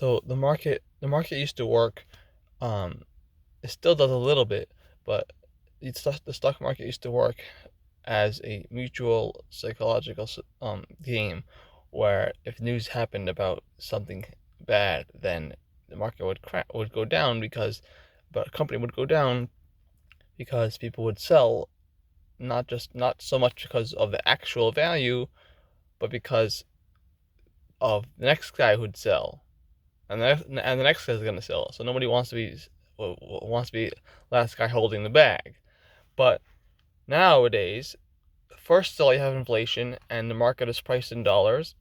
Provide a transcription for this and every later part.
So the market used to work. Um, it still does a little bit, but the stock market used to work as a mutual psychological game, where if news happened about something bad, then the market would go down but a company would go down because people would sell, not so much because of the actual value, but because of the next guy who'd sell, and the next guy's gonna sell. So nobody wants to be last guy holding the bag. But nowadays, first of all, you have inflation, and the market is priced in dollars.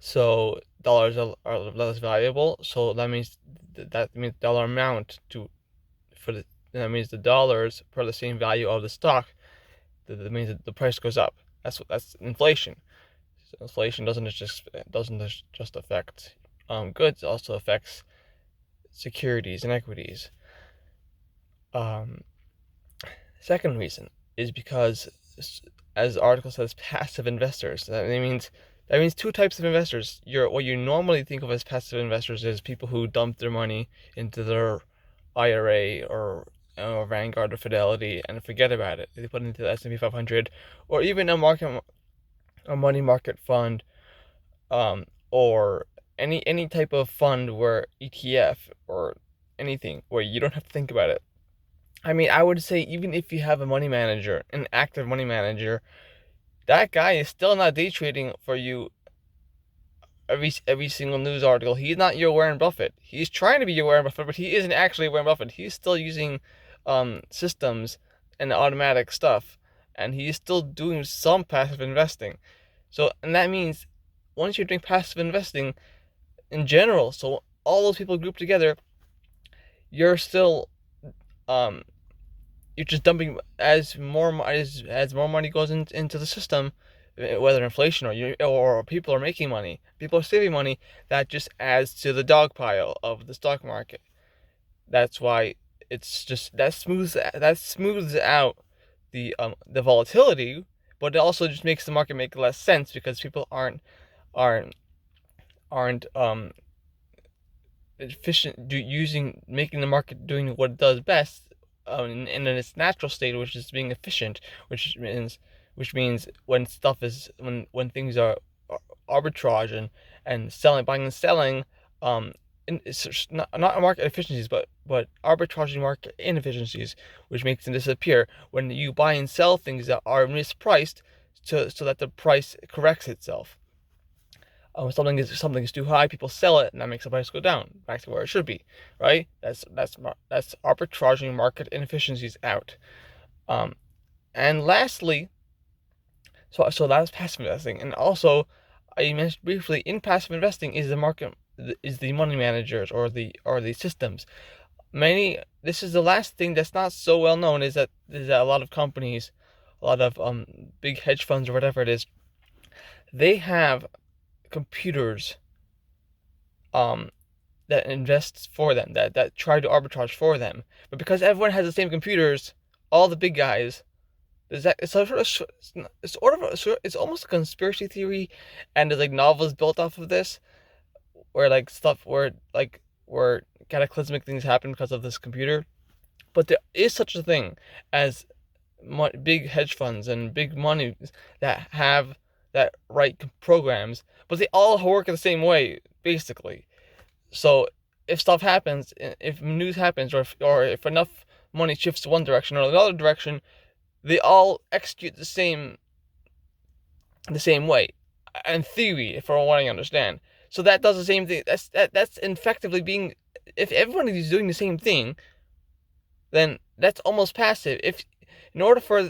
So dollars are less valuable. So that means dollar amount to for the that means the dollars for the same value of the stock. That means that the price goes up. That's inflation. So inflation doesn't just affect goods. It also affects securities and equities. Um, Second reason is because, as the article says, passive investors. That means two types of investors. What you normally think of as passive investors is people who dump their money into their IRA or Vanguard or Fidelity and forget about it. They put it into the S&P 500 or even a money market fund, or any type of fund where ETF or anything where you don't have to think about it. I mean, I would say even if you have a money manager, an active money manager, that guy is still not day trading for you every single news article. He's not your Warren Buffett. He's trying to be your Warren Buffett, but he isn't actually Warren Buffett. He's still using systems and automatic stuff, and he's still doing some passive investing. And that means once you're doing passive investing in general, so all those people grouped together, you're still um you're just dumping as more money goes into the system, whether inflation or people are making money, people are saving money. That just adds to the dog pile of the stock market. That's why it's just that smooths out the volatility, but it also just makes the market make less sense because people aren't aren't efficient using making the market doing what it does best, in its natural state, which is being efficient, which means when things are arbitrage and selling, buying and selling, it's not market efficiencies, but arbitraging market inefficiencies, which makes them disappear when you buy and sell things that are mispriced, so that the price corrects itself. Something is too high, people sell it, and that makes the price go down back to where it should be, right? That's arbitraging market inefficiencies out. Um, and lastly, so that's passive investing, and also I mentioned briefly in passive investing is the money managers or the systems. This is the last thing that's not so well known, is that a lot of companies, a lot of big hedge funds or whatever it is, they have computers um that invests for them, that try to arbitrage for them. But because everyone has the same computers, all the big guys, it's almost a conspiracy theory, and there's like novels built off of this, where like stuff where cataclysmic things happen because of this computer. But there is such a thing as big hedge funds and big money that write programs, but they all work the same way basically. So if stuff happens, if news happens, or if enough money shifts to one direction or another direction, they all execute the same way, in theory, from what I understand. So that does the same thing. That's effectively being. If everybody is doing the same thing, then that's almost passive. If in order for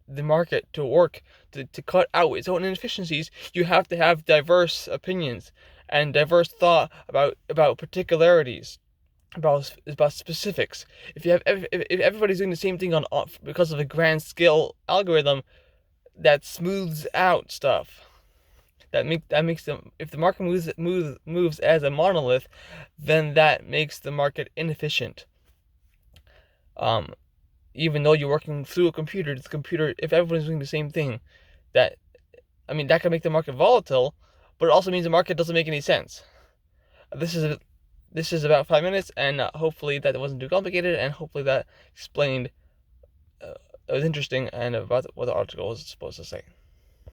the market to work, to cut out its own inefficiencies, you have to have diverse opinions and diverse thought about particularities, about specifics. If everybody's doing the same thing on because of a grand scale algorithm that smooths out stuff, that makes them, if the market moves as a monolith, then that makes the market inefficient. Um, Even though you're working through a computer, if everyone's doing the same thing, that I mean that can make the market volatile, but it also means the market doesn't make any sense. This is about 5 minutes, and hopefully that wasn't too complicated, and hopefully that explained it was interesting and about what the article was supposed to say.